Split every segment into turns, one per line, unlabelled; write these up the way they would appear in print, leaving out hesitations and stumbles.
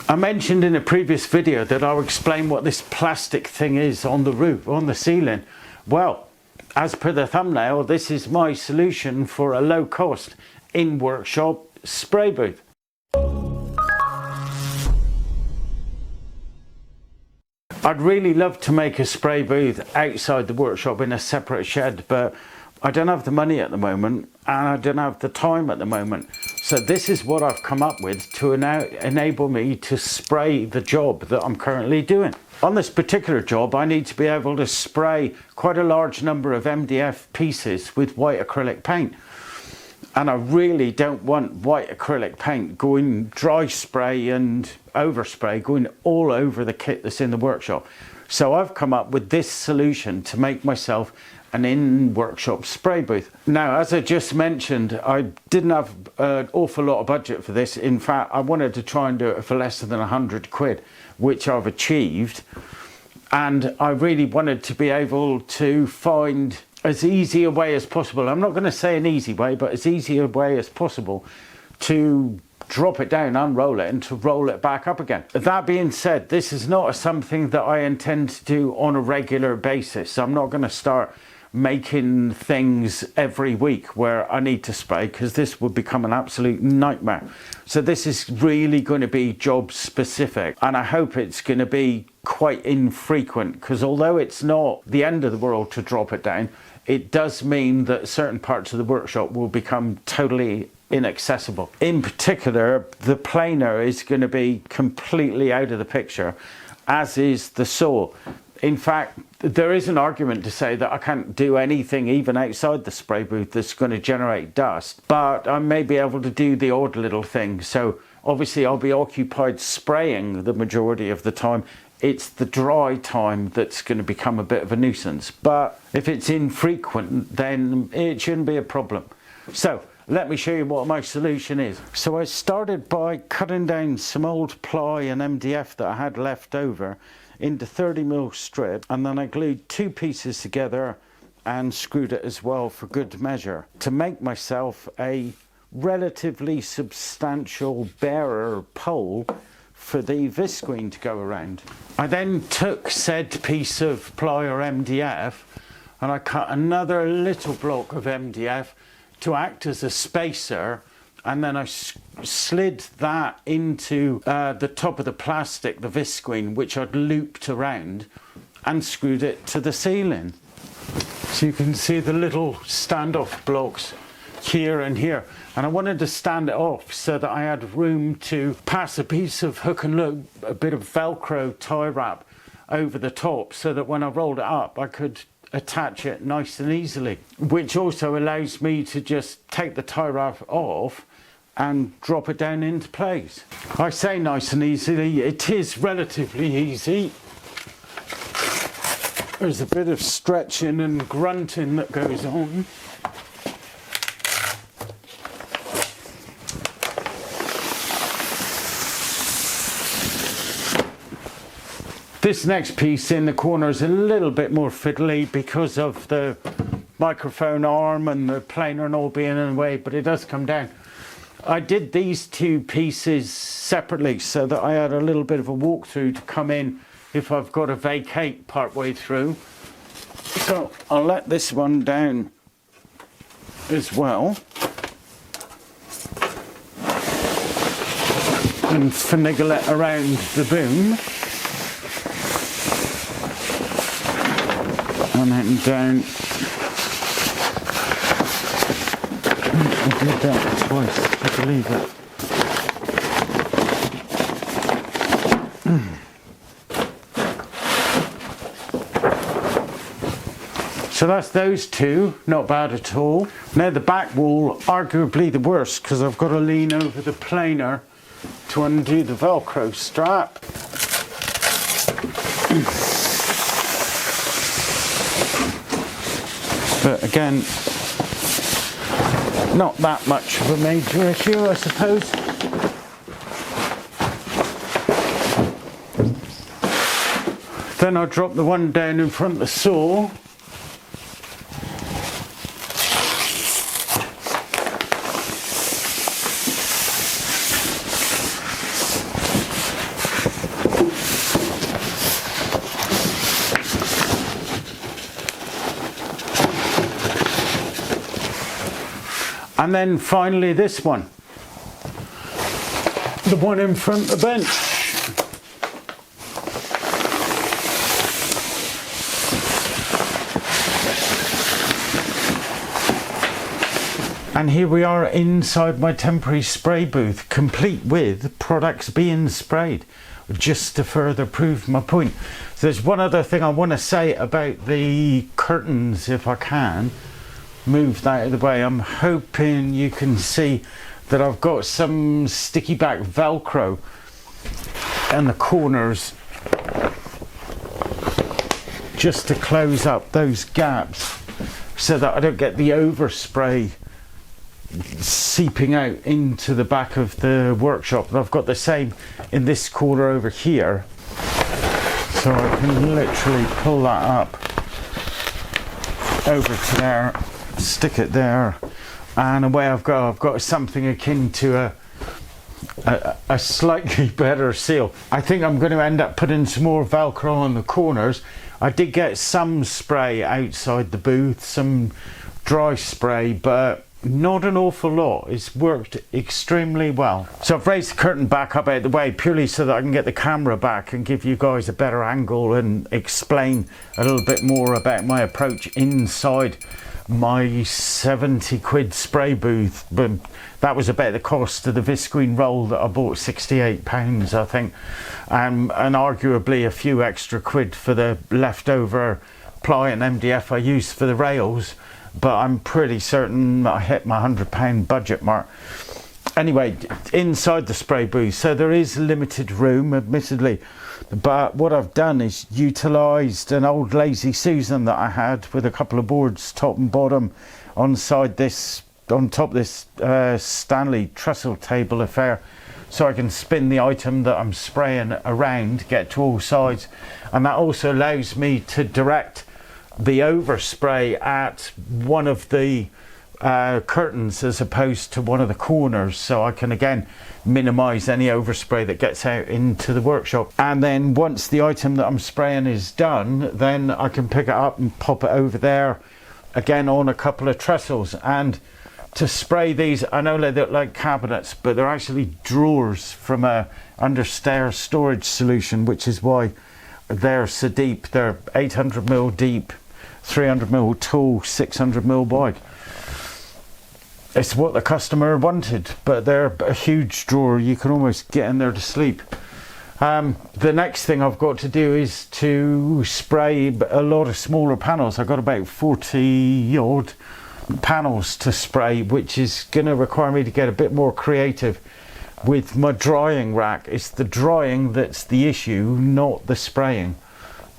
I mentioned in a previous video that I'll explain what this plastic thing is on the roof, on the ceiling. Well, as per the thumbnail, this is my solution for a low cost in-workshop spray booth. I'd really love to make a spray booth outside the workshop in a separate shed, but I don't have the money at the moment and I don't have the time at the moment. So this is what I've come up with to enable me to spray the job that I'm currently doing. On this particular job, I need to be able to spray quite a large number of MDF pieces with white acrylic paint. And I really don't want white acrylic paint going dry spray and overspray going all over the kit that's in the workshop. So I've come up with this solution to make myself an in-workshop spray booth. Now, as I just mentioned, I didn't have an awful lot of budget for this. In fact, I wanted to try and do it for less than 100 quid, which I've achieved. And I really wanted to be able to find as easy a way as possible. I'm not going to say an easy way, but as easy a way as possible to drop it down, unroll it, and to roll it back up again. That being said, this is not something that I intend to do on a regular basis. I'm not going to start making things every week where I need to spray, because this would become an absolute nightmare. So this is really going to be job specific, and I hope it's going to be quite infrequent, because although it's not the end of the world to drop it down, it does mean that certain parts of the workshop will become totally inaccessible. In particular, the planer is going to be completely out of the picture, as is the saw. In fact, there is an argument to say that I can't do anything even outside the spray booth that's going to generate dust, but I may be able to do the odd little thing. So obviously I'll be occupied spraying the majority of the time. It's the dry time that's going to become a bit of a nuisance. But if it's infrequent, then it shouldn't be a problem. So let me show you what my solution is. So I started by cutting down some old ply and MDF that I had left over into 30mm strip, and then I glued two pieces together and screwed it as well for good measure to make myself a relatively substantial bearer pole for the visqueen to go around. I then took said piece of ply or MDF and I cut another little block of MDF to act as a spacer, and then I slid that into the top of the plastic, the visqueen, which I'd looped around, and screwed it to the ceiling. So you can see the little standoff blocks here and here, and I wanted to stand it off so that I had room to pass a piece of hook and loop, a bit of Velcro tie wrap over the top, so that when I rolled it up I could attach it nice and easily, which also allows me to just take the tie wrap off and drop it down into place. I say nice and easily, it is relatively easy. There's a bit of stretching and grunting that goes on. This next piece in the corner is a little bit more fiddly because of the microphone arm and the planer and all being in the way, but it does come down. I did these two pieces separately so that I had a little bit of a walkthrough to come in if I've got to vacate part way through. So I'll let this one down as well and finagle it around the boom. And then down. I did that twice, I believe it. So that's those two, not bad at all. Now the back wall, arguably the worst, because I've got to lean over the planer to undo the Velcro strap. But again, not that much of a major issue, I suppose. Then I'll drop the one down in front of the saw. And then finally this one, the one in front of the bench. And here we are inside my temporary spray booth, complete with products being sprayed, just to further prove my point. So there's one other thing I want to say about the curtains, if I can move that out of the way. I'm hoping you can see that I've got some sticky back Velcro in the corners just to close up those gaps so that I don't get the overspray seeping out into the back of the workshop. And I've got the same in this corner over here, so I can literally pull that up over to there, stick it there, and away I've got something akin to a slightly better seal. I think I'm going to end up putting some more Velcro on the corners. I did get some spray outside the booth, some dry spray, but not an awful lot. It's worked extremely well. So I've raised the curtain back up out of the way purely so that I can get the camera back and give you guys a better angle and explain a little bit more about my approach inside my 70 quid spray booth. But that was about the cost of the visqueen roll that I bought, £68 I think, and arguably a few extra quid for the leftover ply and MDF I used for the rails. But I'm pretty certain I hit my £100 budget mark. Anyway, inside the spray booth, so there is limited room, admittedly, but what I've done is utilised an old Lazy Susan that I had with a couple of boards, top and bottom, on top this Stanley trestle table affair, so I can spin the item that I'm spraying around, get to all sides, and that also allows me to direct the overspray at one of the curtains as opposed to one of the corners, so I can again minimize any overspray that gets out into the workshop. And then once the item that I'm spraying is done, then I can pick it up and pop it over there again on a couple of trestles. And to spray these, I know they look like cabinets, but they're actually drawers from a understairs storage solution, which is why they're so deep. They're 800mm deep, 300mm tall, 600mm wide. It's what the customer wanted, but they're a huge drawer. You can almost get in there to sleep. The next thing I've got to do is to spray a lot of smaller panels. I've got about 40 odd panels to spray, which is going to require me to get a bit more creative with my drying rack. It's the drying that's the issue, not the spraying.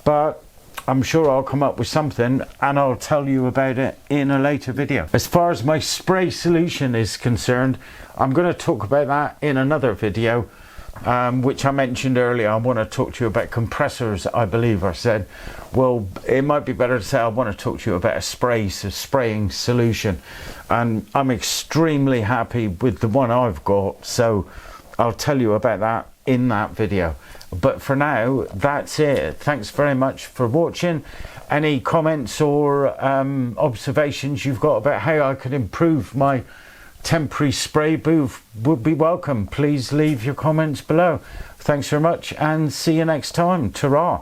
But I'm sure I'll come up with something and I'll tell you about it in a later video. As far as my spray solution is concerned, I'm going to talk about that in another video, which I mentioned earlier. I want to talk to you about compressors, I believe I said. Well, it might be better to say I want to talk to you about a spraying solution. And I'm extremely happy with the one I've got, so I'll tell you about that in that video. But for now, that's it. Thanks very much for watching. Any comments or observations you've got about how I could improve my temporary spray booth would be welcome. Please leave your comments below. Thanks very much and see you next time. Ta-ra.